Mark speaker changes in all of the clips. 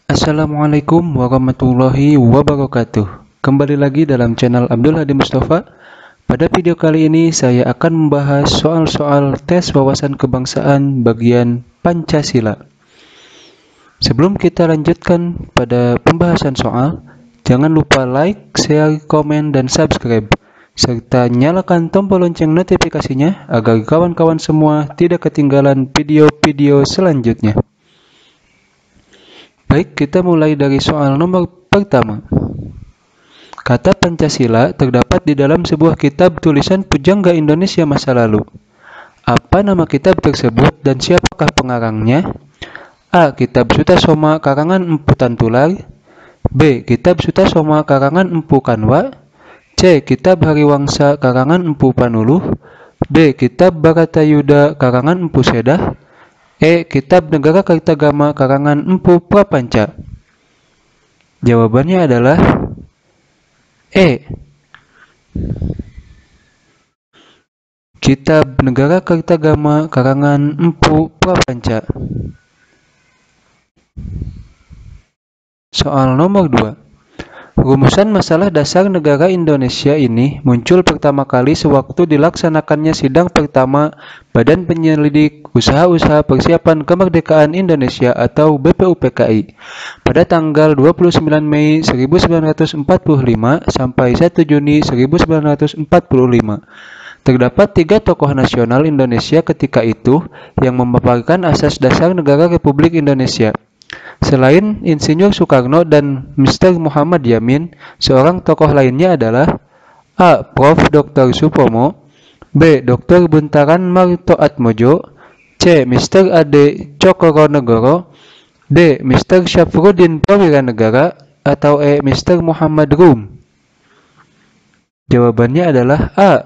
Speaker 1: Assalamualaikum warahmatullahi wabarakatuh. Kembali lagi dalam channel Abdul Hadi Mustafa. Pada video kali ini saya akan membahas soal-soal tes wawasan kebangsaan bagian Pancasila. Sebelum kita lanjutkan pada pembahasan soal, jangan lupa like, share, komen, dan subscribe, serta nyalakan tombol lonceng notifikasinya agar kawan-kawan semua tidak ketinggalan video-video selanjutnya. Baik, kita mulai dari soal nomor pertama. Kata Pancasila terdapat di dalam sebuah kitab tulisan pujangga Indonesia masa lalu. Apa nama kitab tersebut dan siapakah pengarangnya? A. Kitab Sutasoma karangan Empu Tantular. B. Kitab Sutasoma karangan Empu Kanwa. C. Kitab Hariwangsa karangan Empu Panuluh. D. Kitab Baratayuda karangan Empu Sedah. E. Kitab Negara Kartagama karangan Empu Prapanca. Jawabannya adalah E. Kitab Negara Kartagama karangan Empu Prapanca. Soal nomor 2. Rumusan masalah dasar negara Indonesia ini muncul pertama kali sewaktu dilaksanakannya sidang pertama Badan Penyelidik Usaha-Usaha Persiapan Kemerdekaan Indonesia atau BPUPKI pada tanggal 29 Mei 1945 sampai 1 Juni 1945. Terdapat 3 tokoh nasional Indonesia ketika itu yang memaparkan asas dasar negara Republik Indonesia. Selain Insinyur Soekarno dan Mr. Muhammad Yamin, seorang tokoh lainnya adalah A. Prof. Dr. Supomo, B. Dr. Buntaran Martoatmojo, C. Mr. Ade Cokronegoro, D. Mr. Syafruddin Prawiranegara, atau E. Mr. Muhammad Rum. Jawabannya adalah A.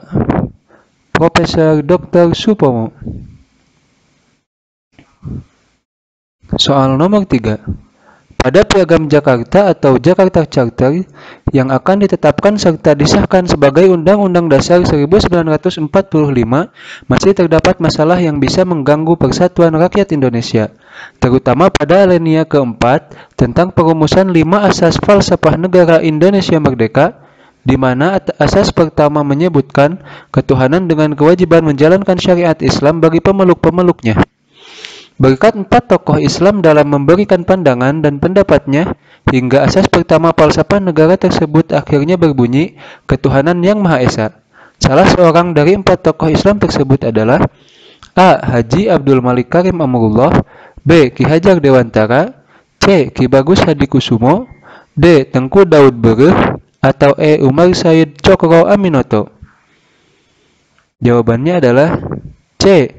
Speaker 1: Profesor Dr. Supomo. Soal nomor 3. Pada Piagam Jakarta atau Jakarta Charter yang akan ditetapkan serta disahkan sebagai Undang-Undang Dasar 1945, masih terdapat masalah yang bisa mengganggu persatuan rakyat Indonesia, terutama pada alinea keempat tentang perumusan 5 asas falsafah negara Indonesia Merdeka, di mana asas pertama menyebutkan ketuhanan dengan kewajiban menjalankan syariat Islam bagi pemeluk-pemeluknya. Berkat 4 tokoh Islam dalam memberikan pandangan dan pendapatnya, hingga asas pertama falsafah negara tersebut akhirnya berbunyi ketuhanan yang Maha Esa. Salah seorang dari 4 tokoh Islam tersebut adalah A. Haji Abdul Malik Karim Amrullah, B. Ki Hajar Dewantara, C. Ki Bagus Hadikusumo, D. Tengku Daud Bereh, atau E. Umar Said Cokro Aminoto. Jawabannya adalah C.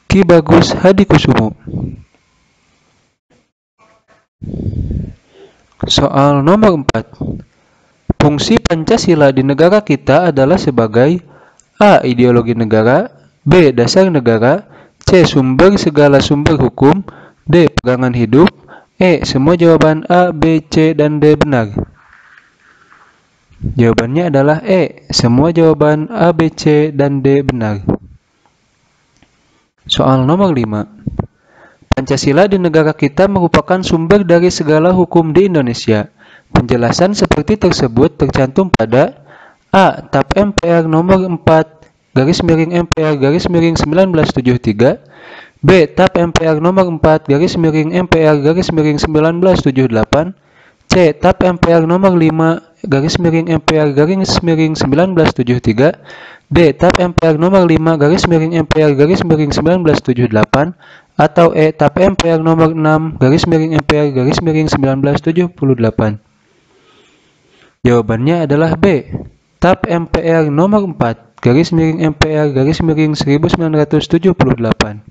Speaker 1: Ki Bagus Hadikusumo. Soal nomor 4. Fungsi Pancasila di negara kita adalah sebagai A. Ideologi negara, B. Dasar negara, C. Sumber segala sumber hukum, D. Pegangan hidup, E. Semua jawaban A, B, C, dan D benar. Jawabannya adalah E. Semua jawaban A, B, C, dan D benar. Soal nomor 5. Pancasila di negara kita merupakan sumber dari segala hukum di Indonesia. Penjelasan seperti tersebut tercantum pada A. TAP MPR nomor 4/MPR/1973, B. TAP MPR nomor 4/MPR/1978, C. TAP MPR nomor 5/MPR/1973, D. TAP MPR nomor 5/MPR/1978, atau E. TAP MPR nomor 6/MPR/1978. Jawabannya adalah B. TAP MPR nomor 4/MPR/1978.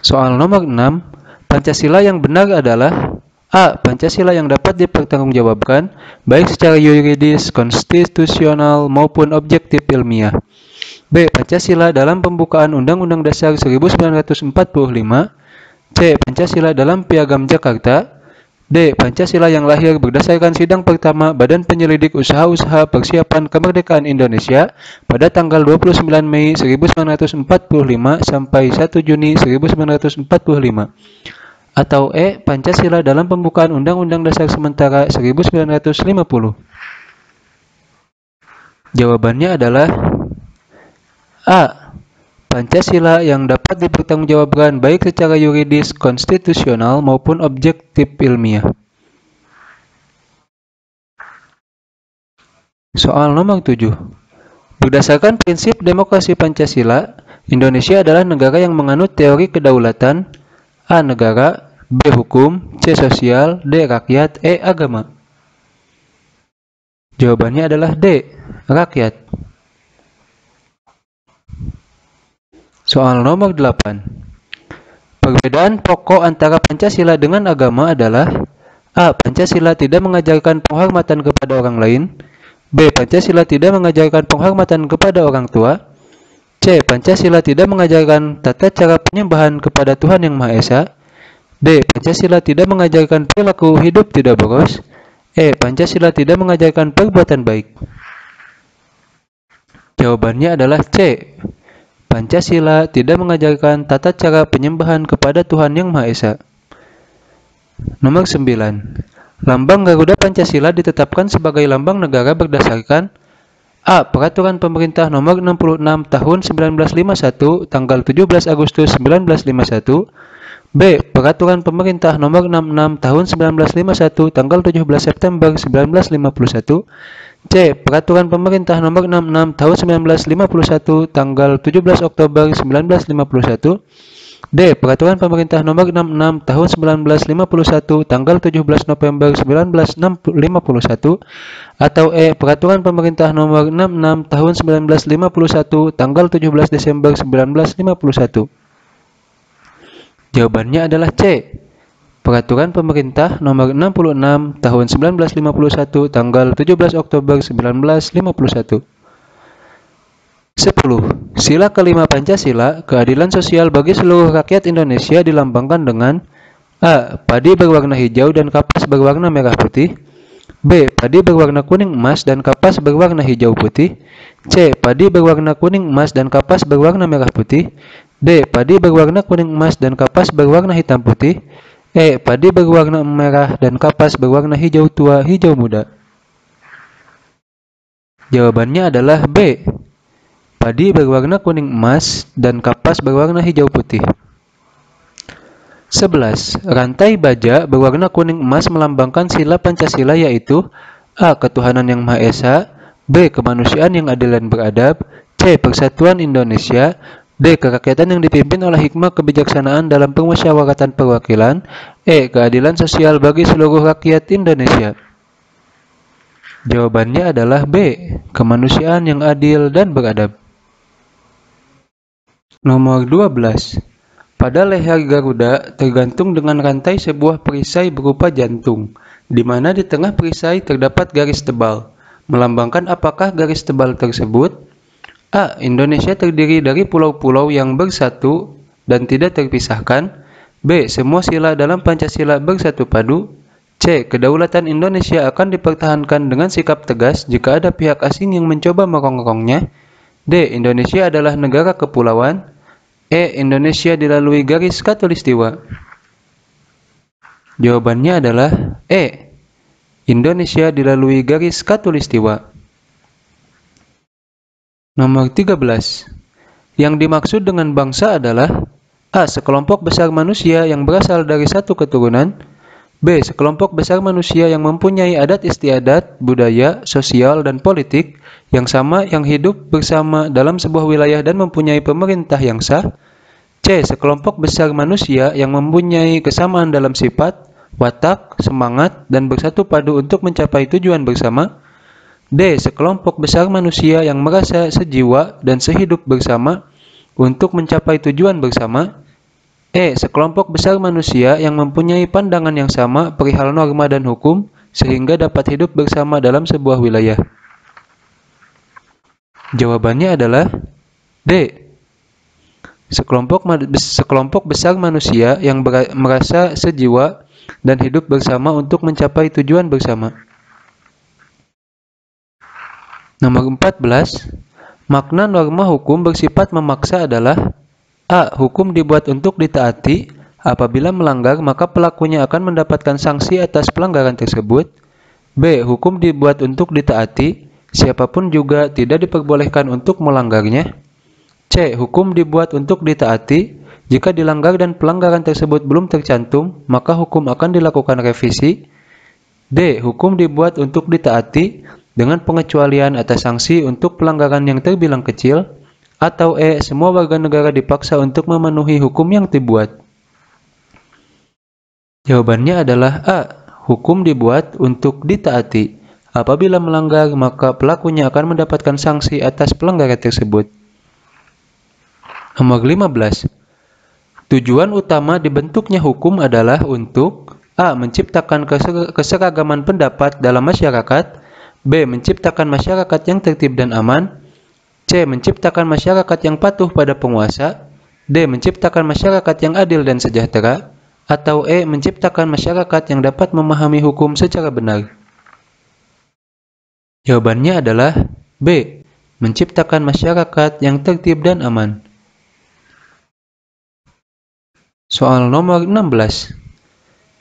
Speaker 1: Soal nomor 6. Pancasila yang benar adalah A. Pancasila yang dapat dipertanggungjawabkan baik secara yuridis, konstitusional, maupun objektif ilmiah. B. Pancasila dalam pembukaan Undang-Undang Dasar 1945. C. Pancasila dalam Piagam Jakarta. D. Pancasila yang lahir berdasarkan sidang pertama Badan Penyelidik Usaha-Usaha Persiapan Kemerdekaan Indonesia pada tanggal 29 Mei 1945 sampai 1 Juni 1945. atau E. Pancasila dalam pembukaan Undang-Undang Dasar Sementara 1950? Jawabannya adalah A. Pancasila yang dapat dipertanggungjawabkan baik secara yuridis, konstitusional, maupun objektif ilmiah. Soal nomor 7. Berdasarkan prinsip demokrasi Pancasila, Indonesia adalah negara yang menganut teori kedaulatan: A. Negara, B. Hukum, C. Sosial, D. Rakyat, E. Agama. Jawabannya adalah D. Rakyat. Soal nomor 8. Perbedaan pokok antara Pancasila dengan agama adalah: A. Pancasila tidak mengajarkan penghormatan kepada orang lain. B. Pancasila tidak mengajarkan penghormatan kepada orang tua. C. Pancasila tidak mengajarkan tata cara penyembahan kepada Tuhan Yang Maha Esa. D. Pancasila tidak mengajarkan perilaku hidup tidak boros. E. Pancasila tidak mengajarkan perbuatan baik. Jawabannya adalah C. Pancasila tidak mengajarkan tata cara penyembahan kepada Tuhan Yang Maha Esa. Nomor 9. Lambang Garuda Pancasila ditetapkan sebagai lambang negara berdasarkan: A. Peraturan Pemerintah Nomor 66 Tahun 1951 tanggal 17 Agustus 1951. B. Peraturan Pemerintah Nomor 66 Tahun 1951 tanggal 17 September 1951. C. Peraturan Pemerintah Nomor 66 Tahun 1951 tanggal 17 Oktober 1951. D. Peraturan Pemerintah Nomor 66 Tahun 1951 tanggal 17 November 1951. Atau E. Peraturan Pemerintah Nomor 66 Tahun 1951 tanggal 17 Desember 1951. Jawabannya adalah C. Peraturan Pemerintah Nomor 66 Tahun 1951 tanggal 17 Oktober 1951. 10. Sila kelima Pancasila, keadilan sosial bagi seluruh rakyat Indonesia dilambangkan dengan: A. Padi berwarna hijau dan kapas berwarna merah putih. B. Padi berwarna kuning emas dan kapas berwarna hijau putih. C. Padi berwarna kuning emas dan kapas berwarna merah putih. D. Padi berwarna kuning emas dan kapas berwarna hitam putih. E. Padi berwarna merah dan kapas berwarna hijau tua, hijau muda. Jawabannya adalah B. Padi berwarna kuning emas dan kapas berwarna hijau putih. 11. Rantai baja berwarna kuning emas melambangkan sila Pancasila, yaitu: A. Ketuhanan Yang Maha Esa. B. Kemanusiaan yang adil dan beradab. C. Persatuan Indonesia. D. Kerakyatan yang dipimpin oleh hikmah kebijaksanaan dalam permusyawaratan perwakilan. E. Keadilan sosial bagi seluruh rakyat Indonesia. Jawabannya adalah B. Kemanusiaan yang adil dan beradab. Nomor 12. Pada leher Garuda tergantung dengan rantai sebuah perisai berupa jantung, di mana di tengah perisai terdapat garis tebal. Melambangkan apakah garis tebal tersebut? A. Indonesia terdiri dari pulau-pulau yang bersatu dan tidak terpisahkan. B. Semua sila dalam Pancasila bersatu padu. C. Kedaulatan Indonesia akan dipertahankan dengan sikap tegas jika ada pihak asing yang mencoba merongrongnya. D. Indonesia adalah negara kepulauan. E. Indonesia dilalui garis khatulistiwa. Jawabannya adalah E. Indonesia dilalui garis khatulistiwa. Nomor 13. Yang dimaksud dengan bangsa adalah: A. Sekelompok besar manusia yang berasal dari satu keturunan. B. Sekelompok besar manusia yang mempunyai adat istiadat, budaya, sosial, dan politik yang sama, yang hidup bersama dalam sebuah wilayah dan mempunyai pemerintah yang sah. C. Sekelompok besar manusia yang mempunyai kesamaan dalam sifat, watak, semangat, dan bersatu padu untuk mencapai tujuan bersama. D. Sekelompok besar manusia yang merasa sejiwa dan sehidup bersama untuk mencapai tujuan bersama. E. Sekelompok besar manusia yang mempunyai pandangan yang sama perihal norma dan hukum sehingga dapat hidup bersama dalam sebuah wilayah. Jawabannya adalah D. Sekelompok besar manusia yang merasa sejiwa dan hidup bersama untuk mencapai tujuan bersama. Nomor 14. Makna norma hukum bersifat memaksa adalah: A. Hukum dibuat untuk ditaati Apabila melanggar, maka pelakunya akan mendapatkan sanksi atas pelanggaran tersebut. B. Hukum dibuat untuk ditaati, siapapun juga tidak diperbolehkan untuk melanggarnya. C. Hukum dibuat untuk ditaati, jika dilanggar dan pelanggaran tersebut belum tercantum, maka hukum akan dilakukan revisi. D. Hukum dibuat untuk ditaati, dengan pengecualian atas sanksi untuk pelanggaran yang terbilang kecil. Atau E. Semua warga negara dipaksa untuk memenuhi hukum yang dibuat. Jawabannya adalah A. Hukum dibuat untuk ditaati. Apabila melanggar, maka pelakunya akan mendapatkan sanksi atas pelanggaran tersebut. Nomor 15. Tujuan utama dibentuknya hukum adalah untuk A. Menciptakan keseragaman pendapat dalam masyarakat. B. Menciptakan masyarakat yang tertib dan aman. C. Menciptakan masyarakat yang patuh pada penguasa. D. Menciptakan masyarakat yang adil dan sejahtera. Atau E. Menciptakan masyarakat yang dapat memahami hukum secara benar. Jawabannya adalah B. Menciptakan masyarakat yang tertib dan aman. Soal nomor 16.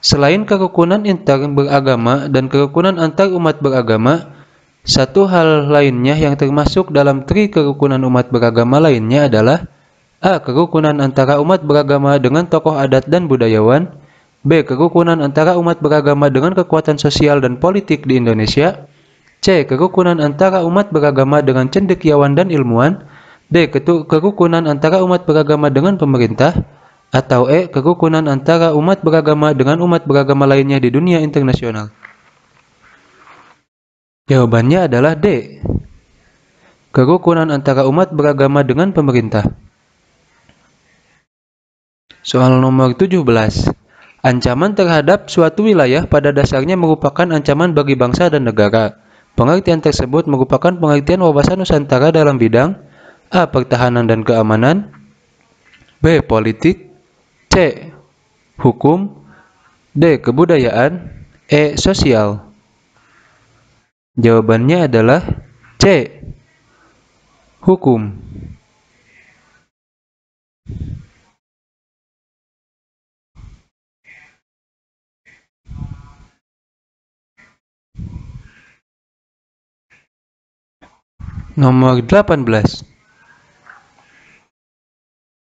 Speaker 1: Selain kerukunan inter beragama dan kerukunan antar umat beragama, satu hal lainnya yang termasuk dalam tri kerukunan umat beragama lainnya adalah A. Kerukunan antara umat beragama dengan tokoh adat dan budayawan. B. Kerukunan antara umat beragama dengan kekuatan sosial dan politik di Indonesia. C. Kerukunan antara umat beragama dengan cendekiawan dan ilmuwan. D. Kerukunan antara umat beragama dengan pemerintah. Atau E. Kerukunan antara umat beragama dengan umat beragama lainnya di dunia internasional. Jawabannya adalah D. Kerukunan antara umat beragama dengan pemerintah. Soal nomor 17. Ancaman terhadap suatu wilayah pada dasarnya merupakan ancaman bagi bangsa dan negara. Pengertian tersebut merupakan pengertian wawasan Nusantara dalam bidang A. Pertahanan dan keamanan. B. Politik. C. Hukum. D. Kebudayaan. E. Sosial. Jawabannya adalah C. Hukum. Nomor 18.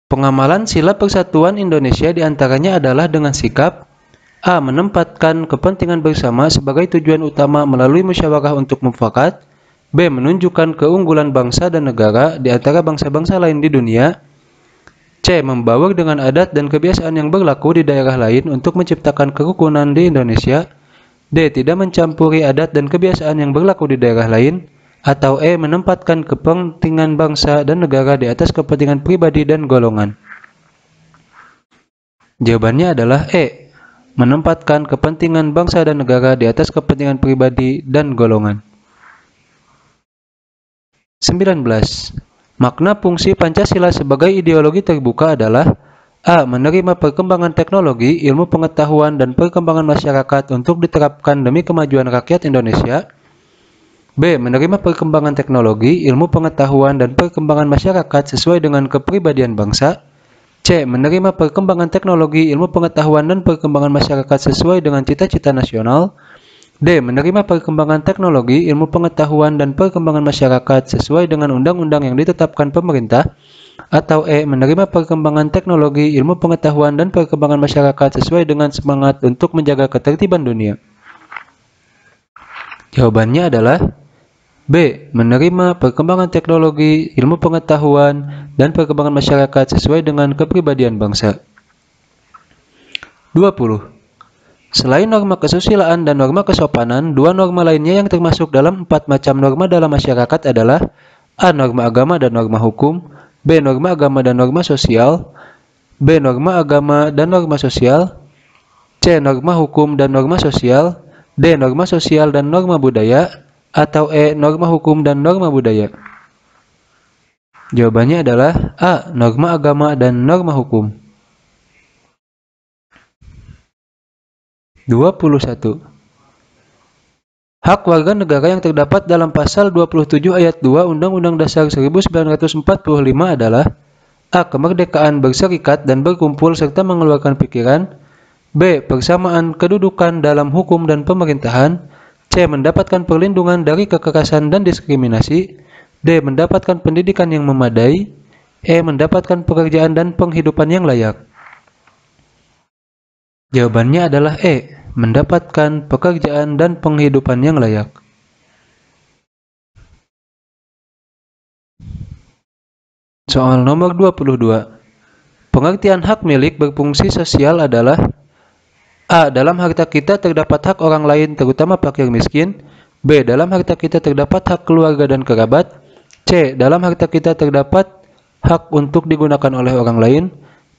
Speaker 1: Pengamalan sila persatuan Indonesia diantaranya adalah dengan sikap A. Menempatkan kepentingan bersama sebagai tujuan utama melalui musyawarah untuk mufakat. B. Menunjukkan keunggulan bangsa dan negara di antara bangsa-bangsa lain di dunia. C. Membaur dengan adat dan kebiasaan yang berlaku di daerah lain untuk menciptakan kerukunan di Indonesia. D. Tidak mencampuri adat dan kebiasaan yang berlaku di daerah lain. Atau E. Menempatkan kepentingan bangsa dan negara di atas kepentingan pribadi dan golongan. Jawabannya adalah E. Menempatkan kepentingan bangsa dan negara di atas kepentingan pribadi dan golongan. 19. Makna fungsi Pancasila sebagai ideologi terbuka adalah A. Menerima perkembangan teknologi, ilmu pengetahuan, dan perkembangan masyarakat untuk diterapkan demi kemajuan rakyat Indonesia. B. Menerima perkembangan teknologi, ilmu pengetahuan, dan perkembangan masyarakat sesuai dengan kepribadian bangsa. C. Menerima perkembangan teknologi, ilmu pengetahuan, dan perkembangan masyarakat sesuai dengan cita-cita nasional. D. Menerima perkembangan teknologi, ilmu pengetahuan, dan perkembangan masyarakat sesuai dengan undang-undang yang ditetapkan pemerintah. Atau E. Menerima perkembangan teknologi, ilmu pengetahuan, dan perkembangan masyarakat sesuai dengan semangat untuk menjaga ketertiban dunia. Jawabannya adalah B. Menerima perkembangan teknologi, ilmu pengetahuan, dan perkembangan masyarakat sesuai dengan kepribadian bangsa. 20. Selain norma kesusilaan dan norma kesopanan, dua norma lainnya yang termasuk dalam 4 macam norma dalam masyarakat adalah A. Norma agama dan norma hukum. B. Norma agama dan norma sosial. B. Norma agama dan norma sosial. C. Norma hukum dan norma sosial. D. Norma sosial dan norma budaya. Atau E. Norma hukum dan norma budaya. Jawabannya adalah A. Norma agama dan norma hukum. 21. Hak warga negara yang terdapat dalam pasal 27 ayat 2 Undang-Undang Dasar 1945 adalah A. Kemerdekaan berserikat dan berkumpul serta mengeluarkan pikiran. B. Persamaan kedudukan dalam hukum dan pemerintahan. C. Mendapatkan perlindungan dari kekerasan dan diskriminasi. D. Mendapatkan pendidikan yang memadai. E. Mendapatkan pekerjaan dan penghidupan yang layak. Jawabannya adalah E. Mendapatkan pekerjaan dan penghidupan yang layak. Soal nomor 22. Pengertian hak milik berfungsi sosial adalah A. Dalam harta kita terdapat hak orang lain, terutama fakir miskin. B. Dalam harta kita terdapat hak keluarga dan kerabat. C. Dalam harta kita terdapat hak untuk digunakan oleh orang lain.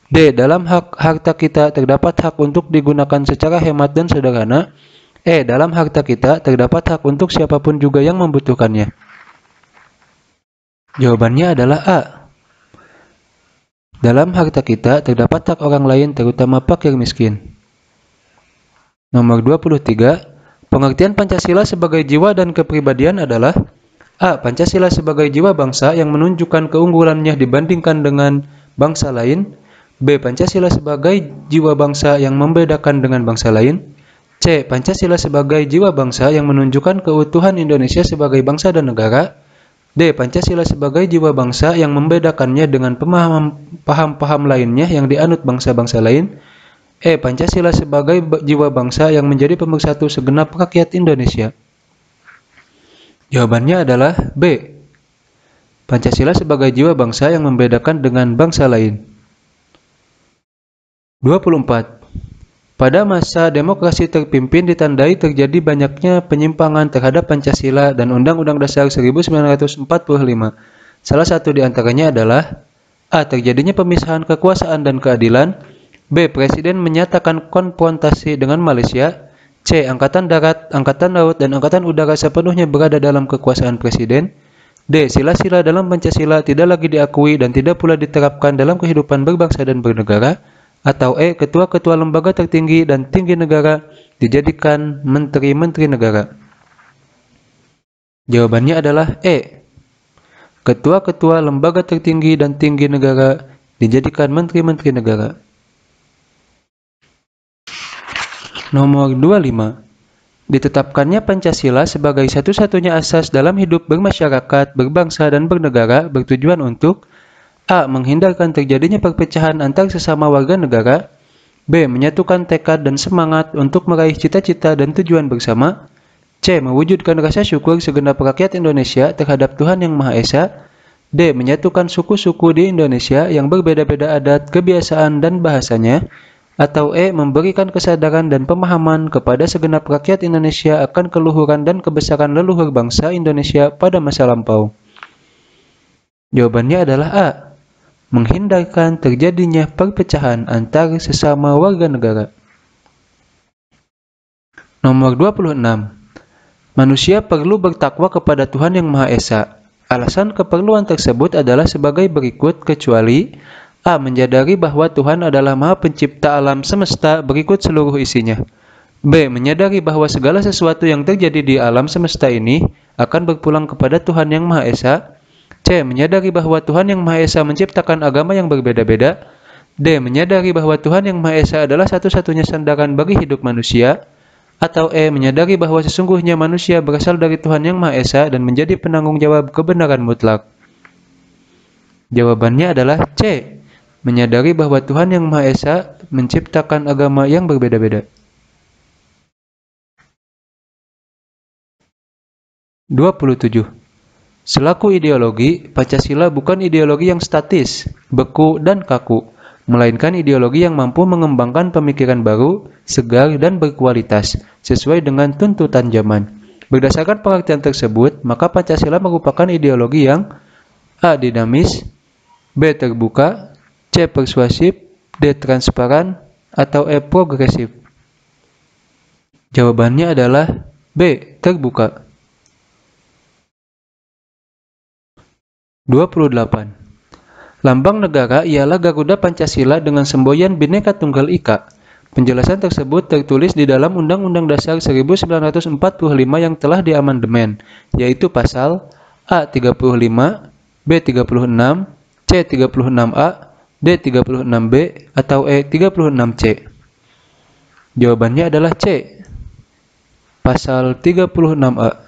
Speaker 1: D. Dalam harta kita terdapat hak untuk digunakan secara hemat dan sederhana. E. Dalam harta kita terdapat hak untuk siapapun juga yang membutuhkannya. Jawabannya adalah A. Dalam harta kita terdapat hak orang lain, terutama fakir miskin. Nomor 23. Pengertian Pancasila sebagai jiwa dan kepribadian adalah A. Pancasila sebagai jiwa bangsa yang menunjukkan keunggulannya dibandingkan dengan bangsa lain. B. Pancasila sebagai jiwa bangsa yang membedakan dengan bangsa lain. C. Pancasila sebagai jiwa bangsa yang menunjukkan keutuhan Indonesia sebagai bangsa dan negara. D. Pancasila sebagai jiwa bangsa yang membedakannya dengan paham-paham lainnya yang dianut bangsa-bangsa lain. E. Pancasila sebagai jiwa bangsa yang menjadi pemersatu segenap rakyat Indonesia. Jawabannya adalah B. Pancasila sebagai jiwa bangsa yang membedakan dengan bangsa lain. 24. Pada masa demokrasi terpimpin ditandai terjadi banyaknya penyimpangan terhadap Pancasila dan Undang-Undang Dasar 1945. Salah satu di antaranya adalah A. Terjadinya pemisahan kekuasaan dan keadilan. B. Presiden menyatakan konfrontasi dengan Malaysia. C. Angkatan Darat, Angkatan Laut, dan Angkatan Udara sepenuhnya berada dalam kekuasaan Presiden. D. Sila-sila dalam Pancasila tidak lagi diakui dan tidak pula diterapkan dalam kehidupan berbangsa dan bernegara. Atau E. Ketua-ketua lembaga tertinggi dan tinggi negara dijadikan menteri-menteri negara. Jawabannya adalah E. Ketua-ketua lembaga tertinggi dan tinggi negara dijadikan menteri-menteri negara. Nomor 25. Ditetapkannya Pancasila sebagai satu-satunya asas dalam hidup bermasyarakat, berbangsa, dan bernegara bertujuan untuk A. Menghindarkan terjadinya perpecahan antar sesama warga negara. B. Menyatukan tekad dan semangat untuk meraih cita-cita dan tujuan bersama. C. Mewujudkan rasa syukur segenap rakyat Indonesia terhadap Tuhan Yang Maha Esa. D. Menyatukan suku-suku di Indonesia yang berbeda-beda adat, kebiasaan, dan bahasanya. Atau E. Memberikan kesadaran dan pemahaman kepada segenap rakyat Indonesia akan keluhuran dan kebesaran leluhur bangsa Indonesia pada masa lampau. Jawabannya adalah A. Menghindarkan terjadinya perpecahan antar sesama warga negara. Nomor 26. Manusia perlu bertakwa kepada Tuhan Yang Maha Esa. Alasan keperluan tersebut adalah sebagai berikut kecuali A. Menyadari bahwa Tuhan adalah Maha Pencipta alam semesta berikut seluruh isinya. B. Menyadari bahwa segala sesuatu yang terjadi di alam semesta ini akan berpulang kepada Tuhan Yang Maha Esa. C. Menyadari bahwa Tuhan Yang Maha Esa menciptakan agama yang berbeda-beda. D. Menyadari bahwa Tuhan Yang Maha Esa adalah satu-satunya sandaran bagi hidup manusia. Atau E. Menyadari bahwa sesungguhnya manusia berasal dari Tuhan Yang Maha Esa dan menjadi penanggung jawab kebenaran mutlak. Jawabannya adalah C. Menyadari bahwa Tuhan Yang Maha Esa menciptakan agama yang berbeda-beda. 27. Selaku ideologi, Pancasila bukan ideologi yang statis, beku, dan kaku, melainkan ideologi yang mampu mengembangkan pemikiran baru, segar, dan berkualitas, sesuai dengan tuntutan zaman. Berdasarkan pengertian tersebut, maka Pancasila merupakan ideologi yang A. Dinamis, B. Terbuka, C. Persuasif, D. Transparan, atau E. Progresif. Jawabannya adalah B. Terbuka. 28. Lambang negara ialah Garuda Pancasila dengan semboyan Bhinneka Tunggal Ika. Penjelasan tersebut tertulis di dalam Undang-Undang Dasar 1945 yang telah diamandemen, yaitu pasal A. 35, B. 36, C. 36A, D. 36B, atau E. 36C? Jawabannya adalah C. Pasal 36A.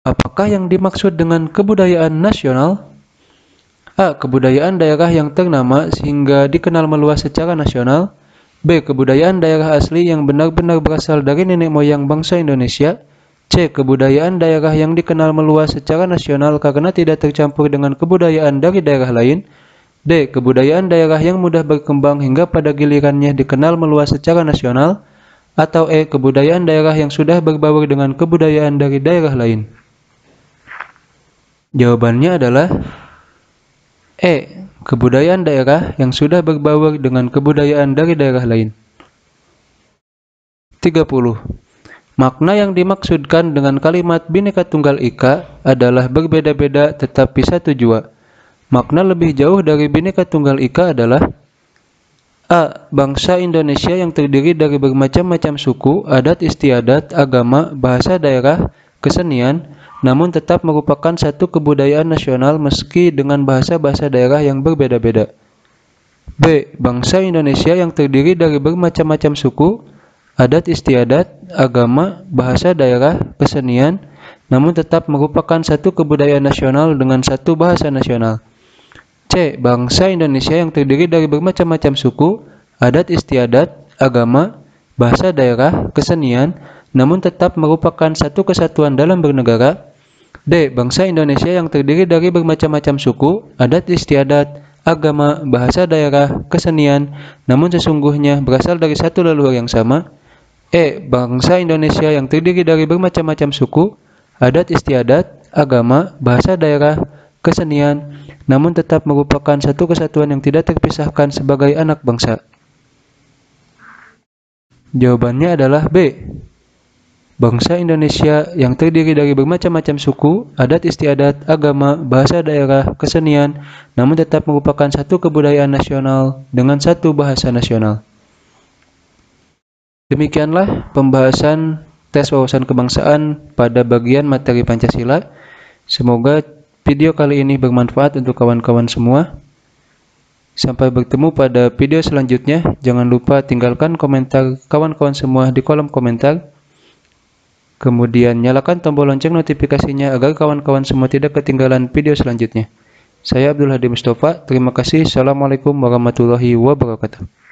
Speaker 1: Apakah yang dimaksud dengan kebudayaan nasional? A. Kebudayaan daerah yang ternama sehingga dikenal meluas secara nasional. B. Kebudayaan daerah asli yang benar-benar berasal dari nenek moyang bangsa Indonesia. C. Kebudayaan daerah yang dikenal meluas secara nasional karena tidak tercampur dengan kebudayaan dari daerah lain. D. Kebudayaan daerah yang mudah berkembang hingga pada gilirannya dikenal meluas secara nasional. Atau E. Kebudayaan daerah yang sudah berbaur dengan kebudayaan dari daerah lain. Jawabannya adalah E. Kebudayaan daerah yang sudah berbaur dengan kebudayaan dari daerah lain. 30. Makna yang dimaksudkan dengan kalimat Bhinneka Tunggal Ika adalah berbeda-beda tetapi satu jua. Makna lebih jauh dari Bhinneka Tunggal Ika adalah A. Bangsa Indonesia yang terdiri dari bermacam-macam suku, adat istiadat, agama, bahasa daerah, kesenian, namun tetap merupakan satu kebudayaan nasional meski dengan bahasa-bahasa daerah yang berbeda-beda. B. Bangsa Indonesia yang terdiri dari bermacam-macam suku, adat istiadat, agama, bahasa daerah, kesenian, namun tetap merupakan satu kebudayaan nasional dengan satu bahasa nasional. C. Bangsa Indonesia yang terdiri dari bermacam-macam suku, adat istiadat, agama, bahasa daerah, kesenian, namun tetap merupakan satu kesatuan dalam bernegara. D. Bangsa Indonesia yang terdiri dari bermacam-macam suku, adat istiadat, agama, bahasa daerah, kesenian, namun sesungguhnya berasal dari satu leluhur yang sama. E. Bangsa Indonesia yang terdiri dari bermacam-macam suku, adat istiadat, agama, bahasa daerah, kesenian, namun tetap merupakan satu kesatuan yang tidak terpisahkan sebagai anak bangsa. Jawabannya adalah B. Bangsa Indonesia yang terdiri dari bermacam-macam suku, adat istiadat, agama, bahasa daerah, kesenian, namun tetap merupakan satu kebudayaan nasional dengan satu bahasa nasional. Demikianlah pembahasan tes wawasan kebangsaan pada bagian materi Pancasila. Semoga video kali ini bermanfaat untuk kawan-kawan semua. Sampai bertemu pada video selanjutnya. Jangan lupa tinggalkan komentar kawan-kawan semua di kolom komentar. Kemudian nyalakan tombol lonceng notifikasinya agar kawan-kawan semua tidak ketinggalan video selanjutnya. Saya Abdul Hadi Mustafa. Terima kasih. Assalamualaikum warahmatullahi wabarakatuh.